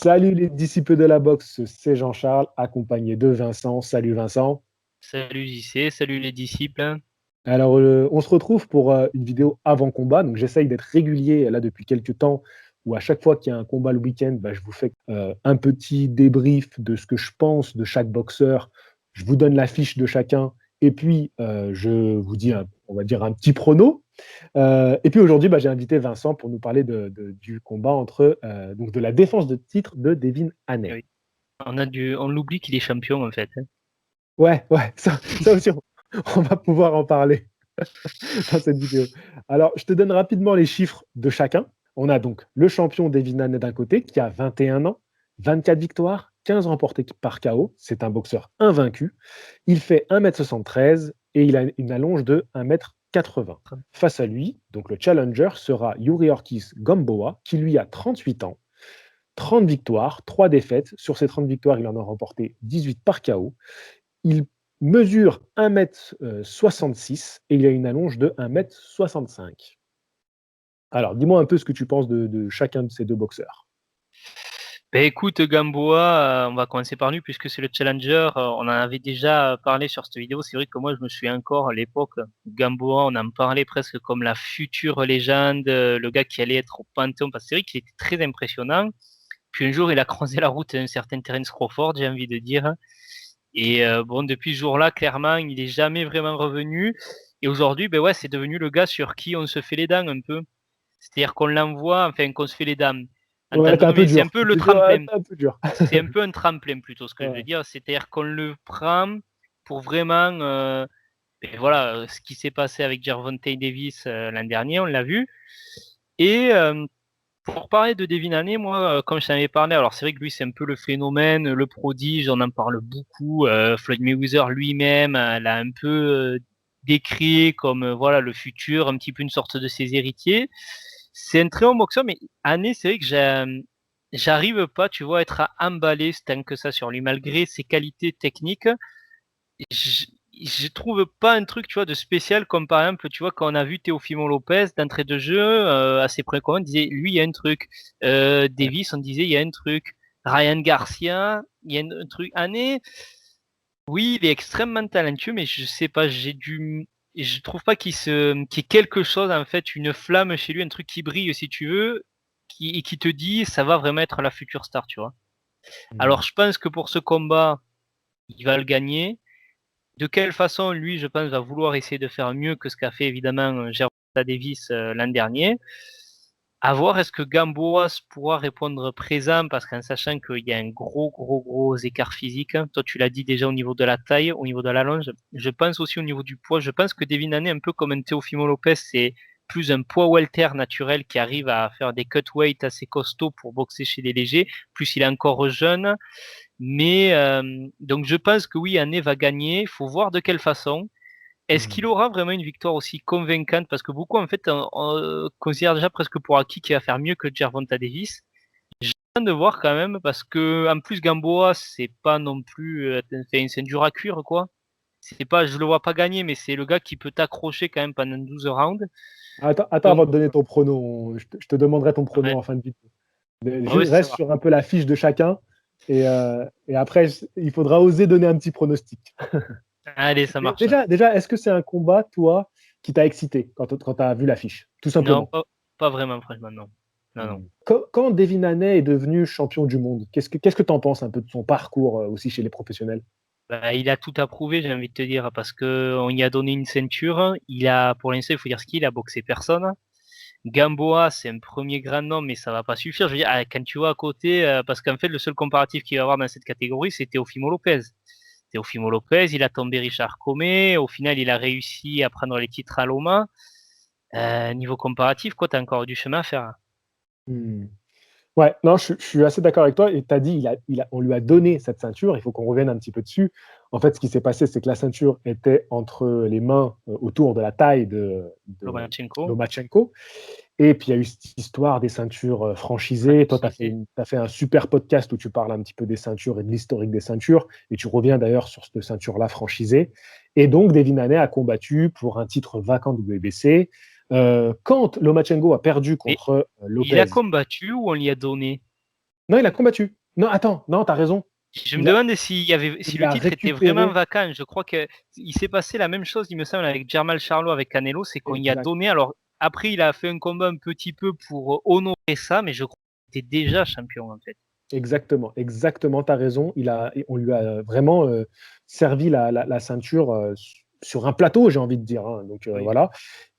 Salut les disciples de la boxe, c'est Jean-Charles, accompagné de Vincent. Salut Vincent. Salut JC, salut les disciples. Alors, on se retrouve pour une vidéo avant combat. Donc, j'essaye d'être régulier là depuis quelques temps, où à chaque fois qu'il y a un combat le week-end, je vous fais un petit débrief de ce que je pense de chaque boxeur. Je vous donne la fiche de chacun, et puis je vous dis, on va dire, un petit prono. Et puis aujourd'hui, j'ai invité Vincent pour nous parler du combat entre, donc de la défense de titre de Devin Haney. Oui. On l'oublie qu'il est champion en fait, hein. Ouais, ouais, ça aussi, on va pouvoir en parler dans cette vidéo. Alors, je te donne rapidement les chiffres de chacun. On a donc le champion Devin Haney d'un côté, qui a 21 ans, 24 victoires, 15 remportés par KO. C'est un boxeur invaincu. Il fait 1m73 et il a une allonge de 1m80. Face à lui, donc le challenger sera Yuri Ortiz Gamboa, qui lui a 38 ans, 30 victoires, 3 défaites. Sur ces 30 victoires, il en a remporté 18 par KO. Il mesure 1m66 et il a une allonge de 1m65. Alors, dis-moi un peu ce que tu penses de chacun de ces deux boxeurs. Ben écoute Gamboa, on va commencer par lui puisque c'est le challenger. On en avait déjà parlé sur cette vidéo. C'est vrai que moi je me souviens encore à l'époque, Gamboa, on en parlait presque comme la future légende, le gars qui allait être au Panthéon. Parce que c'est vrai qu'il était très impressionnant. Puis un jour il a croisé la route d'un certain Terence Crawford, j'ai envie de dire. Et bon, depuis ce jour-là, clairement, il est jamais vraiment revenu. Et aujourd'hui, ben ouais, c'est devenu le gars sur qui on se fait les dents un peu. C'est-à-dire qu'on l'envoie, enfin qu'on se fait les dames, Ouais, t'es un entends-nous peu bien, c'est un dur. peu le Ouais, tremplin. t'es un peu dur. C'est un peu un tremplin plutôt ce que je veux Ouais. dire. C'est-à-dire qu'on le prend pour vraiment, ben voilà, ce qui s'est passé avec Gervonta Davis l'an dernier, on l'a vu. Et pour parler de Devin Haney, moi, comme je t'en avais parlé, alors c'est vrai que lui c'est un peu le phénomène, le prodige, on en parle beaucoup. Floyd Mayweather lui-même l'a un peu décrit comme voilà le futur, un petit peu une sorte de ses héritiers. C'est un très bon boxeur, mais Haney, c'est vrai que j'arrive pas, tu vois, à être emballé tant que ça sur lui, malgré ses qualités techniques. Je, je trouve pas un truc, tu vois, de spécial comme par exemple, tu vois, quand on a vu Teofimo Lopez d'entrée de jeu, assez précoce, on disait, lui, il y a un truc. Davis, on disait, il y a un truc. Ryan Garcia, il y a un truc. Année, oui, il est extrêmement talentueux, mais je sais pas, je trouve pas qu'il y ait quelque chose, en fait, une flamme chez lui, un truc qui brille, si tu veux, et qui te dit, ça va vraiment être la future star, tu vois. Alors, Hmm. je pense que pour ce combat, il va le gagner. De quelle façon, lui, je pense, va vouloir essayer de faire mieux que ce qu'a fait évidemment Gervonta Davis l'an dernier. À voir, est-ce que Gamboa pourra répondre présent, parce qu'en sachant qu'il y a un gros écart physique, hein. Toi tu l'as dit déjà au niveau de la taille, au niveau de la longe, je pense aussi au niveau du poids. Je pense que Devin Haney, un peu comme un Teofimo Lopez, c'est plus un poids welter naturel qui arrive à faire des cut weight assez costauds pour boxer chez les légers, plus il est encore jeune. Mais donc je pense que oui, Haney va gagner. Il faut voir de quelle façon. Est-ce qu'il Hmm. aura vraiment une victoire aussi convaincante? Parce que beaucoup en fait considèrent déjà presque pour acquis qu'il va faire mieux que Gervonta Davis. J'attends de voir quand même parce que en plus Gamboa c'est pas non plus, c'est un dur à cuire quoi. C'est pas, je le vois pas gagner, mais c'est le gars qui peut t'accrocher quand même pendant 12 rounds. Attends, avant Donc de donner ton prono, je te demanderai ton prono ouais, en fin de vidéo. Mais ouais, ça reste va. sur un peu la fiche de chacun et après, il faudra oser donner un petit pronostic. Allez, ça marche. Déjà, est-ce que c'est un combat, toi, qui t'a excité quand tu as vu l'affiche, tout Non, simplement? pas vraiment, franchement, non. Non, non. Quand Devin Haney est devenu champion du monde, qu'est-ce que tu en penses un peu de son parcours aussi chez les professionnels? Bah, il a tout approuvé, j'ai envie de te dire, parce que on y a donné une ceinture. Il a, pour l'instant, il faut dire ce qu'il a boxé personne. Gamboa, c'est un premier grand nom, mais ça va pas suffire. Je veux dire, quand tu vois à côté, parce qu'en fait, le seul comparatif qu'il va y avoir dans cette catégorie, c'est Teofimo Lopez. Teofimo Lopez, il a tombé Richard Comey. Au final, il a réussi à prendre les titres à Loma. Niveau comparatif, quoi, t'as encore du chemin à faire. Hmm. Ouais, non, je suis assez d'accord avec toi. Et tu as dit, on lui a donné cette ceinture. Il faut qu'on revienne un petit peu dessus. En fait, ce qui s'est passé, c'est que la ceinture était entre les mains, autour de la taille de Lomachenko, Lomachenko. Et puis, il y a eu cette histoire des ceintures franchisées. Toi, tu as fait, franchisé. t'as fait un super podcast où tu parles un petit peu des ceintures et de l'historique des ceintures. Et tu reviens d'ailleurs sur cette ceinture-là franchisée. Et donc, Devin Haney a combattu pour un titre vacant de WBC. Quand Lomachenko a perdu Mais contre il a Lopez, combattu ou on lui a donné? Non, il a combattu. Non, attends, non, t'as raison. Je me Il a, demande si il le a titre était vraiment récupéré. vacant. Je crois qu'il s'est passé la même chose, il me semble, avec Jermall Charlo, avec Canelo. C'est qu'on y a Exact. donné. Alors, après, il a fait un combat un petit peu pour honorer ça, mais je crois qu'il était déjà champion, en fait. Exactement, exactement, tu as raison. On lui a vraiment servi la ceinture sur un plateau, j'ai envie de dire, hein. Donc Oui. voilà.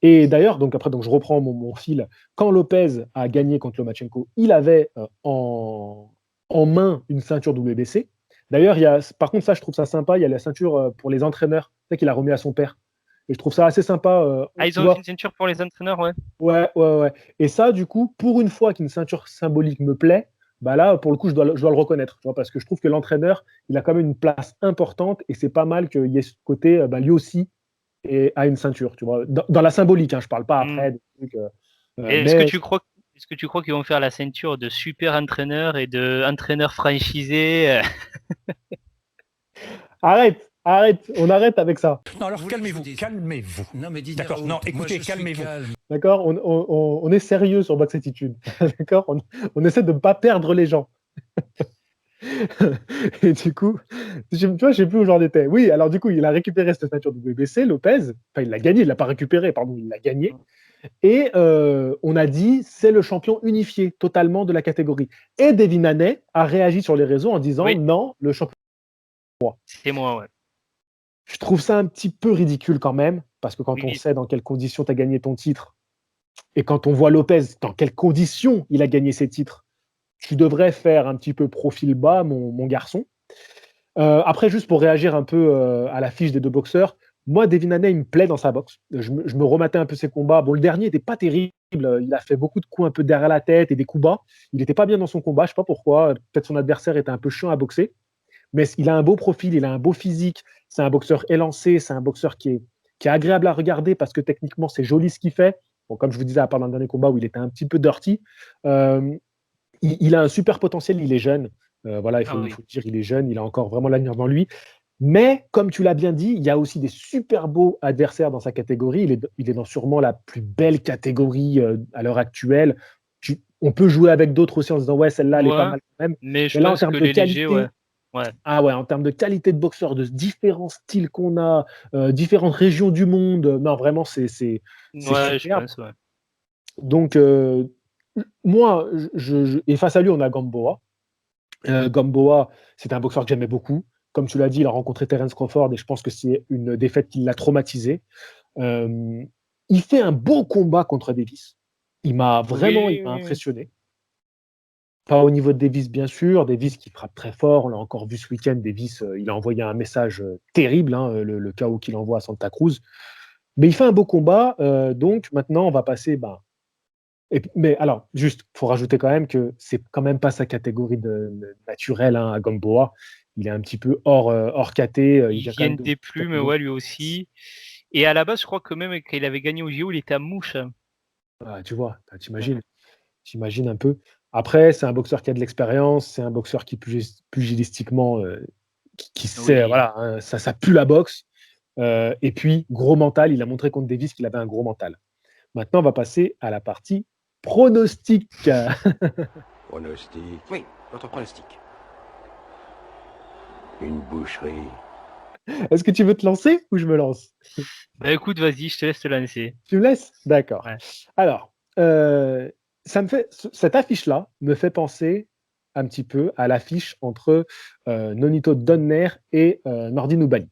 Et d'ailleurs, donc je reprends mon fil. Quand Lopez a gagné contre Lomachenko, il avait en main une ceinture WBC. D'ailleurs, par contre, ça, je trouve ça sympa. Il y a la ceinture pour les entraîneurs, c'est qu'il a remis à son père. Et je trouve ça assez sympa. Ah, ils Tu ont fait vois, une ceinture pour les entraîneurs, ouais. ouais, ouais, ouais. Et ça, du coup, pour une fois qu'une ceinture symbolique me plaît, bah là, pour le coup, je dois le reconnaître, tu vois, parce que je trouve que l'entraîneur, il a quand même une place importante et c'est pas mal qu'il y ait ce côté, bah, lui aussi a une ceinture, tu vois, dans la symbolique, hein, je parle pas Hmm. après des trucs, Et mais est-ce que tu crois qu'ils vont faire la ceinture de super entraîneur et de entraîneur franchisé arrête, arrête, on arrête avec ça, Non, alors calmez-vous, calmez-vous. Non, mais Didier D'accord, Raoult, non, moi, écoutez, je suis calmez-vous. calme. d'accord, on est sérieux sur Box Attitude, d'accord, on essaie de ne pas perdre les gens. Et du coup, tu vois, je sais plus où j'en étais. Oui, alors du coup, il a récupéré cette ceinture de WBC, Lopez. Enfin, il l'a gagné, il l'a pas récupéré, pardon, il l'a gagné. Et on a dit, c'est le champion unifié totalement de la catégorie. Et Devin Haney a réagi sur les réseaux en disant, Oui, non, le champion. c'est moi, ouais. Je trouve ça un petit peu ridicule quand même, parce que quand on Oui, sait dans quelles conditions tu as gagné ton titre, et quand on voit Lopez dans quelles conditions il a gagné ses titres, tu devrais faire un petit peu profil bas, mon garçon. Après, juste pour réagir un peu à la fiche des deux boxeurs, moi, Devin Haney, il me plaît dans sa boxe. Je me rematais un peu ses combats. Bon, le dernier n'était pas terrible. Il a fait beaucoup de coups un peu derrière la tête et des coups bas. Il n'était pas bien dans son combat. Je ne sais pas pourquoi. Peut-être son adversaire était un peu chiant à boxer. Mais il a un beau profil, il a un beau physique. C'est un boxeur élancé. C'est un boxeur qui est agréable à regarder parce que techniquement, c'est joli ce qu'il fait. Bon, comme je vous disais à part d'un dernier combat où il était un petit peu dirty, euh, il a un super potentiel. Il est jeune. Voilà, ah il oui. faut le dire, il est jeune. Il a encore vraiment l'avenir devant lui. Mais, comme tu l'as bien dit, il y a aussi des super beaux adversaires dans sa catégorie. Il est dans sûrement la plus belle catégorie à l'heure actuelle. On peut jouer avec d'autres aussi en se disant, ouais, celle-là, elle est pas Ouais, mal quand même. mais je Mais là, en pense que termes de les légers, ouais. qualité, Ouais, ah ouais, en termes de qualité de boxeur, de différents styles qu'on a, différentes régions du monde, non, vraiment, c'est ouais, je superbe. pense, ouais. Donc, moi, et face à lui, on a Gamboa. Gamboa, c'était un boxeur que j'aimais beaucoup. Comme tu l'as dit, il a rencontré Terence Crawford et je pense que c'est une défaite qui l'a traumatisé. Euh, il fait un beau combat contre Davis. Il m'a Oui, impressionné. Pas au niveau de Davis, bien sûr. Davis qui frappe très fort. On l'a encore vu ce week-end. Davis, il a envoyé un message terrible, hein, le chaos qu'il envoie à Santa Cruz. Mais il fait un beau combat. Donc maintenant, on va passer. Mais alors, juste, il faut rajouter quand même que c'est quand même pas sa catégorie naturelle, hein, à Gamboa. Il est un petit peu hors caté. Il ils vient quand même viennent de des plumes, catégorie. ouais, lui aussi. Et à la base, je crois que même quand il avait gagné au JO, il était à Mouche. Ah, tu vois, Ouais. t'imagines un peu. Après, c'est un boxeur qui a de l'expérience, c'est un boxeur qui pugilistiquement, qui sait, Oui. voilà, hein, ça pue la boxe. Et puis, gros mental, il a montré contre Davis qu'il avait un gros mental. Maintenant, on va passer à la partie pronostic. Pronostic, Oui, votre pronostic. une boucherie. Est-ce que tu veux te lancer ou je me lance? Bah écoute, vas-y, je te laisse te lancer. Tu me laisses? D'accord. Ouais. Alors, cette affiche-là me fait penser un petit peu à l'affiche entre Nonito Donner et Nordin Oubaali.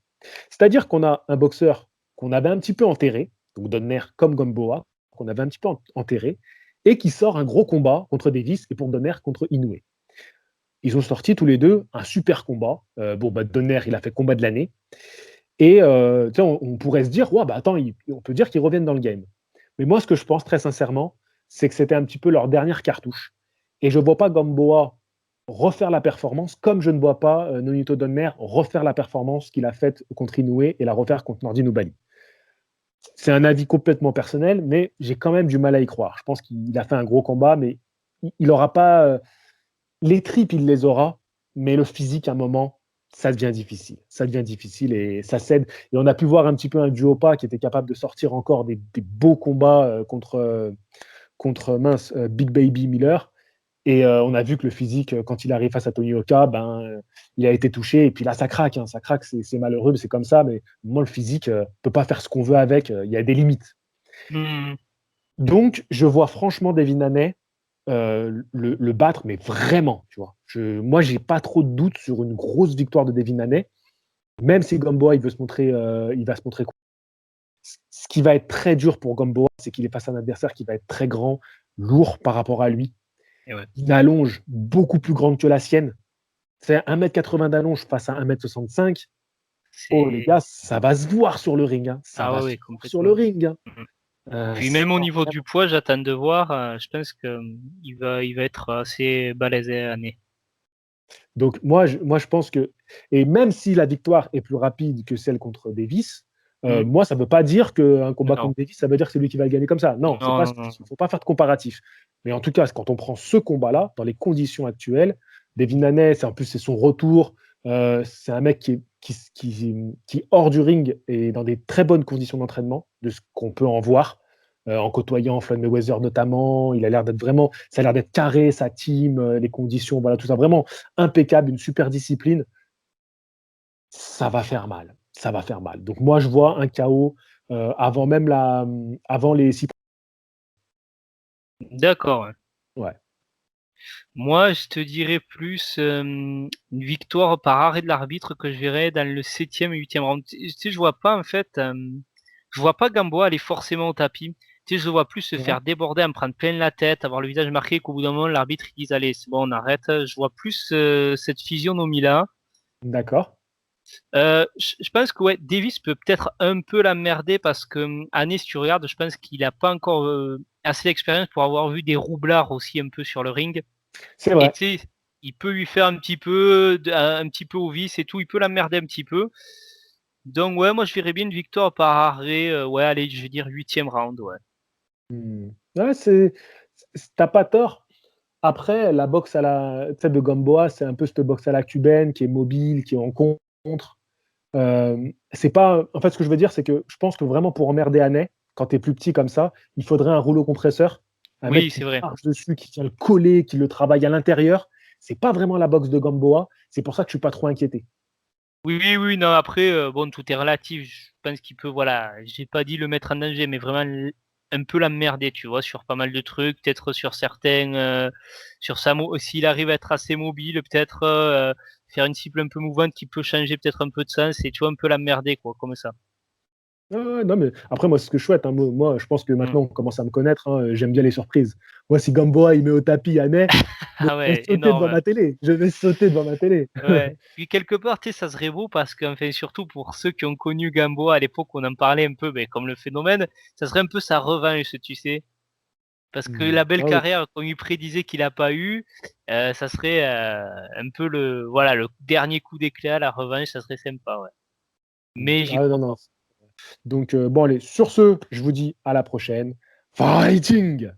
C'est-à-dire qu'on a un boxeur qu'on avait un petit peu enterré, donc Donner comme Gamboa, qu'on avait un petit peu enterré, et qui sort un gros combat contre Davis et pour Donner contre Inoue. Ils ont sorti tous les deux un super combat. Donner, il a fait combat de l'année. Et on pourrait se dire, ouais, bah attends, on peut dire qu'ils reviennent dans le game. Mais moi, ce que je pense très sincèrement, c'est que c'était un petit peu leur dernière cartouche. Et je ne vois pas Gamboa refaire la performance comme je ne vois pas Nonito Donner refaire la performance qu'il a faite contre Inoue et la refaire contre Nordin Oubaali. C'est un avis complètement personnel, mais j'ai quand même du mal à y croire. Je pense qu'il a fait un gros combat, mais il n'aura pas. Les tripes, il les aura, mais le physique, à un moment, ça devient difficile. Ça devient difficile et ça cède. Et on a pu voir un petit peu un Duopa qui était capable de sortir encore des beaux combats contre Big Baby Miller. Et on a vu que le physique, quand il arrive face à Tony Oka, il a été touché. Et puis là, ça craque. Ça craque, c'est malheureux, mais c'est comme ça. Mais moi, le physique, on peut pas faire ce qu'on veut avec. Il y a des limites. Hmm. Donc, je vois franchement Devin Haney le battre, mais vraiment, tu vois. Moi, j'ai pas trop de doutes sur une grosse victoire de Devin Haney, même si Gamboa, il va se montrer. Ce qui va être très dur pour Gamboa, c'est qu'il est face à un adversaire qui va être très grand, lourd par rapport à lui. Et ouais. Une allonge beaucoup plus grande que la sienne. C'est 1m80 d'allonge face à 1m65. Oh les gars, ça va se voir sur le ring. Ça va se voir sur le ring. Puis même au niveau du poids, j'attends de voir. Je pense qu'il va être assez balèze Haney. Donc moi, je pense que, et même si la victoire est plus rapide que celle contre Davis, moi, ça ne veut pas dire qu'un combat contre Davis, ça veut dire que c'est lui qui va gagner comme ça. Non, il ne faut pas faire de comparatif. Mais en tout cas, quand on prend ce combat-là, dans les conditions actuelles, Devin Haney, c'est son retour. C'est un mec qui, hors du ring, est dans des très bonnes conditions d'entraînement, de ce qu'on peut en voir. En côtoyant Floyd Mayweather notamment, ça a l'air d'être carré, sa team, les conditions, voilà, tout ça, vraiment impeccable, une super discipline. Ça va faire mal. Donc moi, je vois un KO avant les 6. D'accord. Ouais. Moi, je te dirais plus une victoire par arrêt de l'arbitre que je verrais dans le 7e et 8e round. Tu sais, je vois pas en fait, je vois pas Gamboa aller forcément au tapis. Tu sais, je le vois plus se faire déborder, en prendre plein la tête, avoir le visage marqué, qu'au bout d'un moment, l'arbitre dise allez, c'est bon, on arrête. Je vois plus cette physionomie-là. D'accord. Je pense que ouais, Davis peut peut-être un peu l'emmerder parce que Haney, si tu regardes, je pense qu'il a pas encore assez d'expérience pour avoir vu des roublards aussi un peu sur le ring. C'est vrai. Et tu sais, il peut lui faire un petit peu au vice et tout, il peut l'emmerder un petit peu. Donc ouais, moi je verrais bien une victoire par arrêt. Ouais, allez, je vais dire 8e round, ouais. Ouais, t'as pas tort. Après, la boxe de Gamboa, c'est un peu cette boxe à la cubaine qui est mobile, qui est en contre. C'est pas. En fait, ce que je veux dire, c'est que je pense que vraiment pour emmerder Haney, quand tu es plus petit comme ça, il faudrait un rouleau compresseur, un mec Oui, qui c'est vrai. marche dessus, qui vient le coller, qui le travaille à l'intérieur. C'est pas vraiment la boxe de Gamboa. C'est pour ça que je suis pas trop inquiété. Oui, non, après, bon, tout est relatif. Je pense qu'il peut, voilà, j'ai pas dit le mettre en danger, mais vraiment un peu l'emmerder, tu vois, sur pas mal de trucs, peut-être sur certains, s'il arrive à être assez mobile, peut-être faire une cible un peu mouvante qui peut changer peut-être un peu de sens et tu vois, un peu l'emmerder, quoi, comme ça. Ouais, non, mais après, moi, c'est ce que je souhaite. Moi, je pense que maintenant, on commence à me connaître. J'aime bien les surprises. Moi, si Gamboa, il met au tapis Haney, je Ah vais ouais, sauter devant énorme. ma télé. Je vais sauter devant ma télé. Ouais. Puis quelque part, tu sais, ça serait beau parce que, enfin, surtout pour ceux qui ont connu Gamboa à l'époque, on en parlait un peu, ben, comme le phénomène, ça serait un peu sa revanche, tu sais. Parce que la belle Ah oui. carrière qu'on lui prédisait qu'il a pas eu, ça serait un peu le dernier coup d'éclat, la revanche, ça serait sympa, ouais. Mais j'y Ah, non, crois non. pas. Donc, bon, allez, sur ce, je vous dis à la prochaine. Fighting!